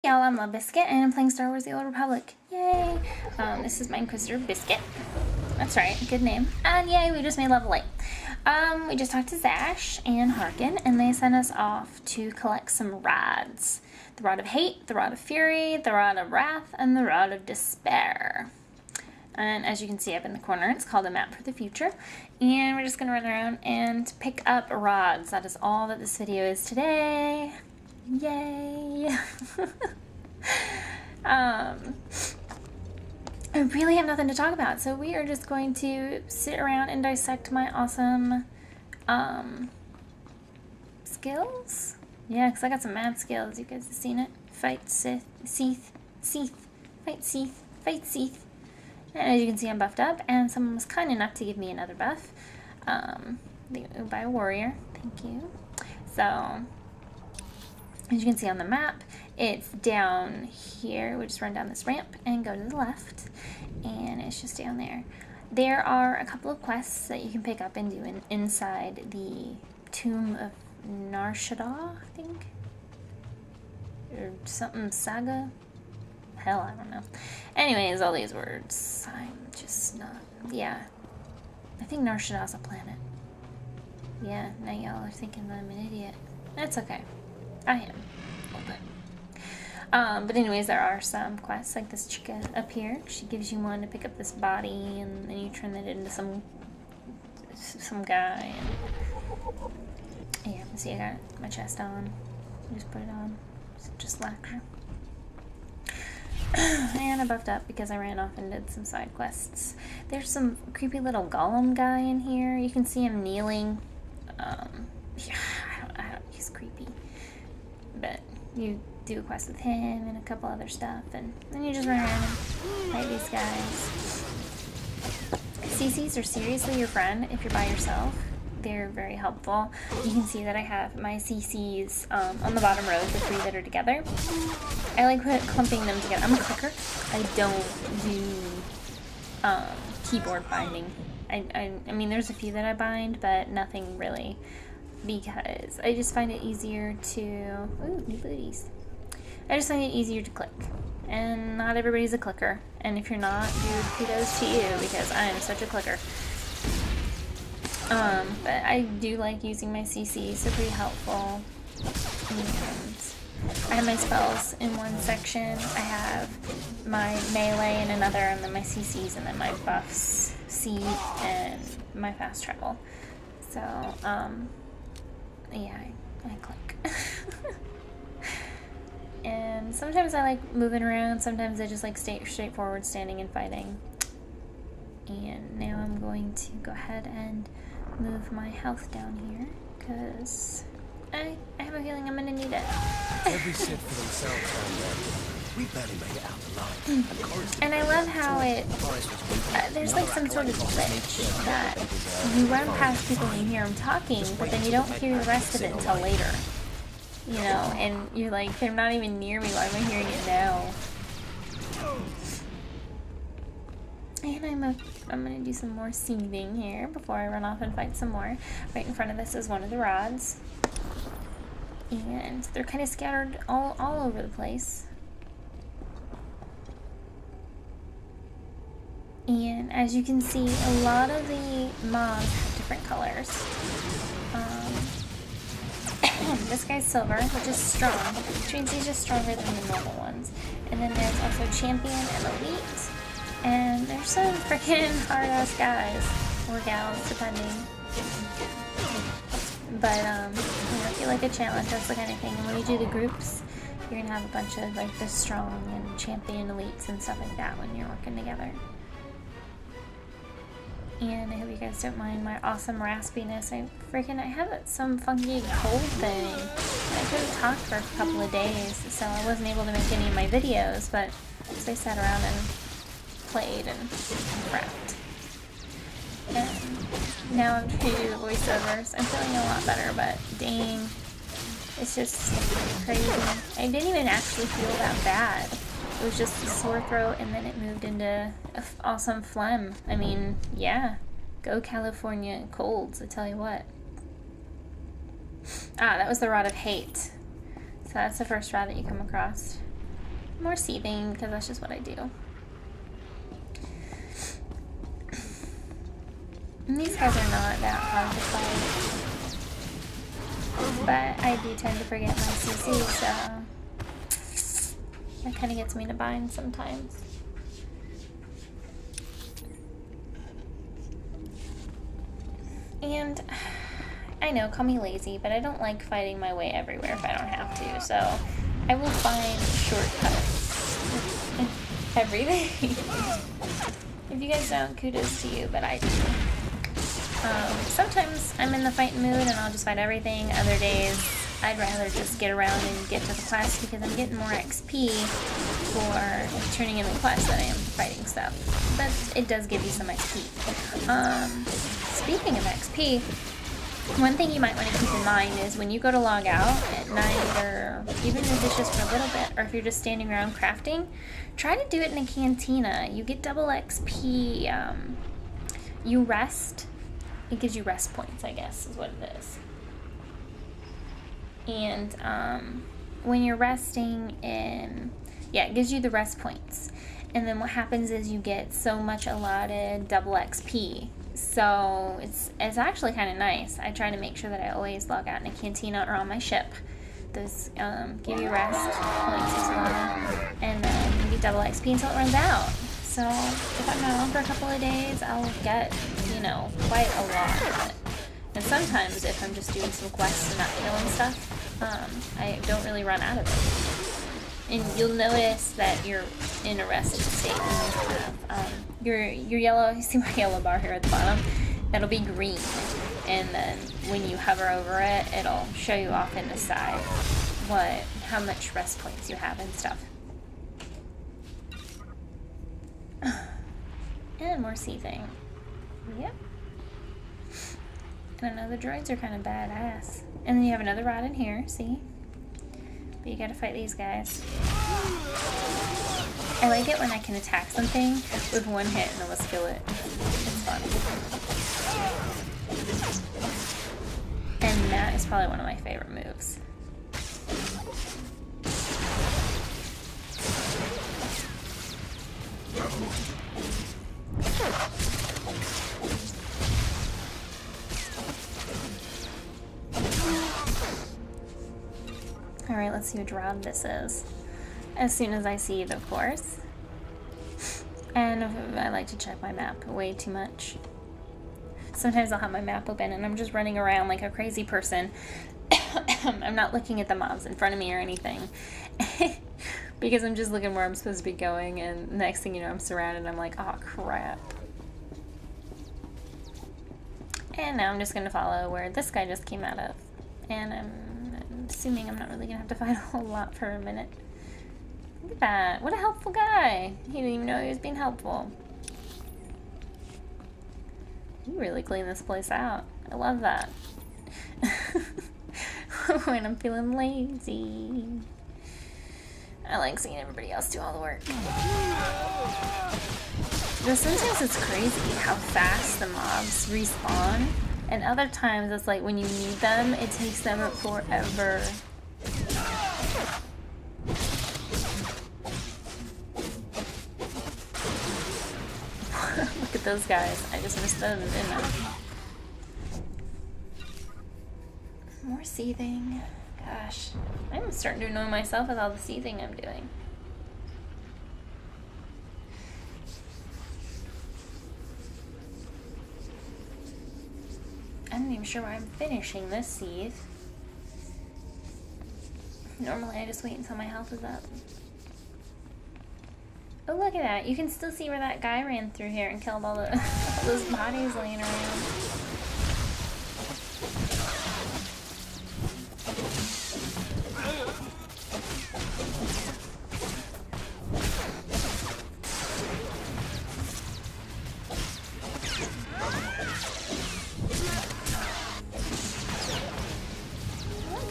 Y'all, I'm Biscuit, and I'm playing Star Wars: The Old Republic. Yay! This is my Inquisitor, Biscuit. That's right, good name. And yay, we just made level 8. We just talked to Zash and Harkin, and they sent us off to collect some rods. The Rod of Hate, the Rod of Fury, the Rod of Wrath, and the Rod of Despair. And as you can see up in the corner, it's called a map for the future. And we're just going to run around and pick up rods. That is all that this video is today. Yay! I really have nothing to talk about, so we are just going to sit around and dissect my awesome skills. Yeah, because I got some mad skills. You guys have seen it. Fight Sith, fight Sith, fight Sith. And as you can see, I'm buffed up, and someone was kind enough to give me another buff by a warrior. Thank you. So, as you can see on the map, it's down here. We just run down this ramp and go to the left, and it's just down there. There are a couple of quests that you can pick up and do inside the Tomb of Nar Shaddaa, I think, or something Saga. Hell, I don't know. Anyways, all these words, I'm just not. Yeah, I think Nar Shaddaa's a planet. Yeah, now y'all are thinking that I'm an idiot. That's okay. I am. A little bit. But anyways, there are some quests, like this chica up here. She gives you one to pick up this body, and then you turn it into some guy. And yeah, see, I got my chest on. Just put it on. Just lacquer. And I buffed up because I ran off and did some side quests. There's some creepy little golem guy in here. You can see him kneeling. Yeah, I don't, he's creepy. But you do a quest with him and a couple other stuff, and then you just run around and fight these guys. CCs are seriously your friend if you're by yourself. They're very helpful. You can see that I have my CCs on the bottom row, the 3 that are together. I like clumping them together. I'm a clicker. I don't do keyboard binding. I mean, there's a few that I bind, but nothing really, because I just find it easier to... Ooh, new booties. I just find it easier to click. And not everybody's a clicker. And if you're not, dude, kudos to you, because I am such a clicker. But I do like using my CCs. They're pretty helpful. And I have my spells in one section. I have my melee in another, and then my CCs, and then my buffs, seed, and my fast travel. So, yeah, I click. And sometimes I like moving around. Sometimes I just like stay straightforward, standing and fighting. And now I'm going to go ahead and move my health down here, because I have a feeling I'm going to need it. Every Sith for themselves down there. We barely made it out alive. And I love how it, there's like some sort of glitch that you run past people and you hear them talking, but then you don't hear the rest of it until later. You know, and you're like, they're not even near me, why am I hearing it now? And I'm gonna do some more seething here before I run off and fight some more. Right in front of us is one of the rods. And they're kind of scattered all over the place. And as you can see, a lot of the mobs have different colors. This guy's silver, which is strong, which means he's just stronger than the normal ones. And then there's also champion and elite. And there's some freaking hard-ass guys, or gals, depending. But, you know, if you like a challenge, that's the kind of thing. And when you do the groups, you're going to have a bunch of, like, the strong and champion elites and stuff like that when you're working together. And I hope you guys don't mind my awesome raspiness. I have some funky cold thing. I couldn't talk for a couple of days, so I wasn't able to make any of my videos, but I sat around and played and prepped. And now I'm trying to do the voiceovers. I'm feeling a lot better, but dang, it's just crazy. I didn't even actually feel that bad. It was just a sore throat, and then it moved into an awesome phlegm. I mean, yeah, go California colds, I tell you what. Ah, that was the Rod of Hate. So that's the first rod that you come across. More seething, because that's just what I do. And these guys are not that hard to fight. But I do tend to forget my CC, so that kind of gets me to bind sometimes. And I know, call me lazy, but I don't like fighting my way everywhere if I don't have to, so I will find shortcuts in everything. If you guys don't, kudos to you, but I do. Sometimes I'm in the fighting mood and I'll just fight everything. Other days, I'd rather just get around and get to the quest because I'm getting more XP for turning in the quest than I am for fighting stuff. But it does give you some XP. Speaking of XP, one thing you might want to keep in mind is when you go to log out at night, or even if it's just for a little bit, or if you're just standing around crafting, try to do it in a cantina. You get double XP. You rest. It gives you rest points, I guess, is what it is. And when you're resting it gives you the rest points. And then what happens is you get so much allotted double XP. So it's actually kind of nice. I try to make sure that I always log out in a cantina or on my ship. Those give you rest points as well. And then you get double XP until it runs out. So if I'm not on for a couple of days, I'll get, quite a lot of it. And sometimes if I'm just doing some quests and not killing stuff, I don't really run out of it. And you'll notice that you're in a rested state when you have your yellow, you see my yellow bar here at the bottom, that'll be green. And then when you hover over it, it'll show you off in the side how much rest points you have and stuff. And more seething. Yep. And I know the droids are kind of badass. And then you have another rod in here, see? But you gotta fight these guys. I like it when I can attack something with one hit and almost kill it. It's fun. And that is probably one of my favorite moves. Alright, let's see which round this is. As soon as I see it, of course. And I like to check my map way too much. Sometimes I'll have my map open and I'm just running around like a crazy person. I'm not looking at the mobs in front of me or anything. Because I'm just looking where I'm supposed to be going, and next thing you know, I'm surrounded and I'm like, oh crap. And now I'm just going to follow where this guy just came out of. And I'm assuming I'm not really going to have to fight a whole lot for a minute. Look at that. What a helpful guy. He didn't even know he was being helpful. You really clean this place out. I love that. When I'm feeling lazy. I like seeing everybody else do all the work. But sometimes it's crazy how fast the mobs respawn. And other times it's like when you need them, it takes them forever. Look at those guys. I just missed them, didn't I? More seething. Gosh. I'm starting to annoy myself with all the seething I'm doing. I'm not even sure why I'm finishing this seeth. Normally I just wait until my health is up. Oh, look at that. You can still see where that guy ran through here and killed all those bodies laying around.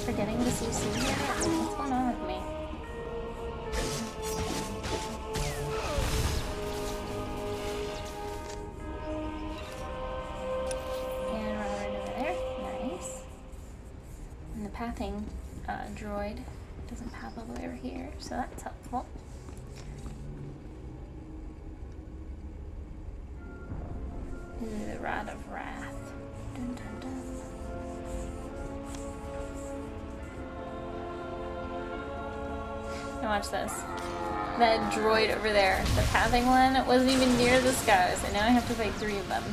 Forgetting to see Susie. What's going on with me? And right over there. Nice. And the pathing droid doesn't path all the way over here, so that's helpful. The Rod of Wrath. Dun, dun, dun. Now watch this. That droid over there, the pathing one, wasn't even near the skies, and now I have to fight 3 of them.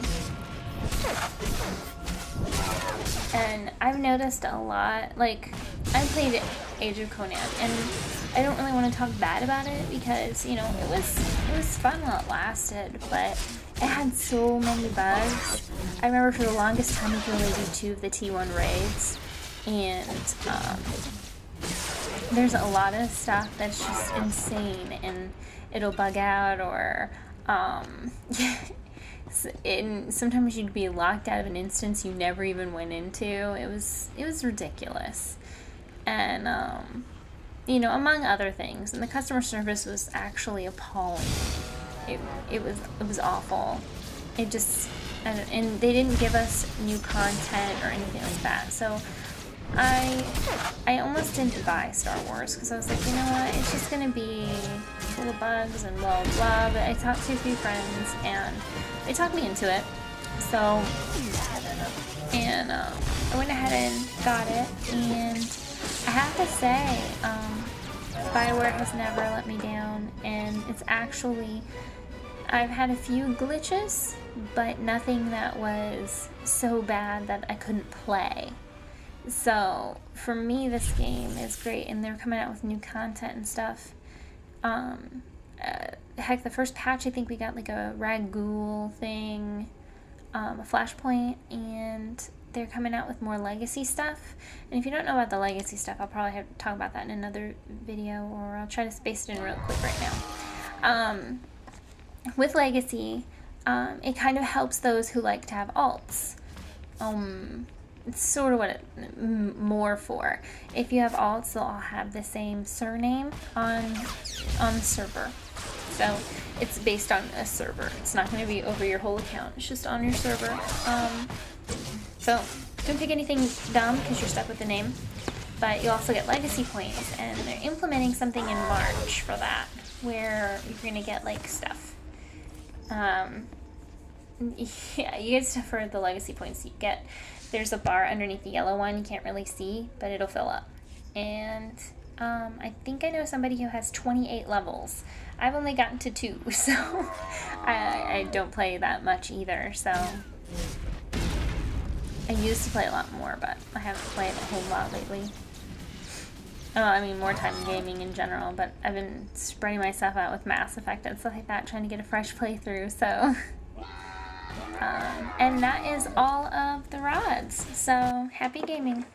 And I've noticed a lot, like, I played Age of Conan, and I don't really want to talk bad about it because, you know, it was fun while it lasted, but it had so many bugs. I remember for the longest time you could only do 2 of the T1 raids, and there's a lot of stuff that's just insane, and it'll bug out, or and sometimes you'd be locked out of an instance you never even went into. It was ridiculous, and you know, among other things. And the customer service was actually appalling. It was awful. It just, and they didn't give us new content or anything like that. So I almost didn't buy Star Wars because I was like, you know what, it's just gonna be full of bugs and blah blah. But I talked to a few friends and they talked me into it. So, and I went ahead and got it, and I have to say, BioWare has never let me down, and it's actually, I've had a few glitches, but nothing that was so bad that I couldn't play. So for me, this game is great, and they're coming out with new content and stuff. Heck, the first patch, I think we got like a Ragul thing, a Flashpoint, and they're coming out with more legacy stuff. And if you don't know about the legacy stuff, I'll probably have to talk about that in another video, or I'll try to space it in real quick right now. With legacy, it kind of helps those who like to have alts. It's sort of what it more for. If you have alts, they'll all have the same surname on the server. So it's based on a server. It's not going to be over your whole account. It's just on your server. So don't pick anything dumb because you're stuck with the name. But you also get legacy points, and they're implementing something in March for that, where you're going to get like stuff. Yeah, you get stuff for the legacy points you get. There's a bar underneath the yellow one you can't really see, but it'll fill up. And I think I know somebody who has 28 levels. I've only gotten to 2, so I don't play that much either. So I used to play a lot more, but I haven't played a whole lot lately. Oh, I mean, more time gaming in general, but I've been spreading myself out with Mass Effect and stuff like that, trying to get a fresh playthrough, so... and that is all of the rods, so happy gaming.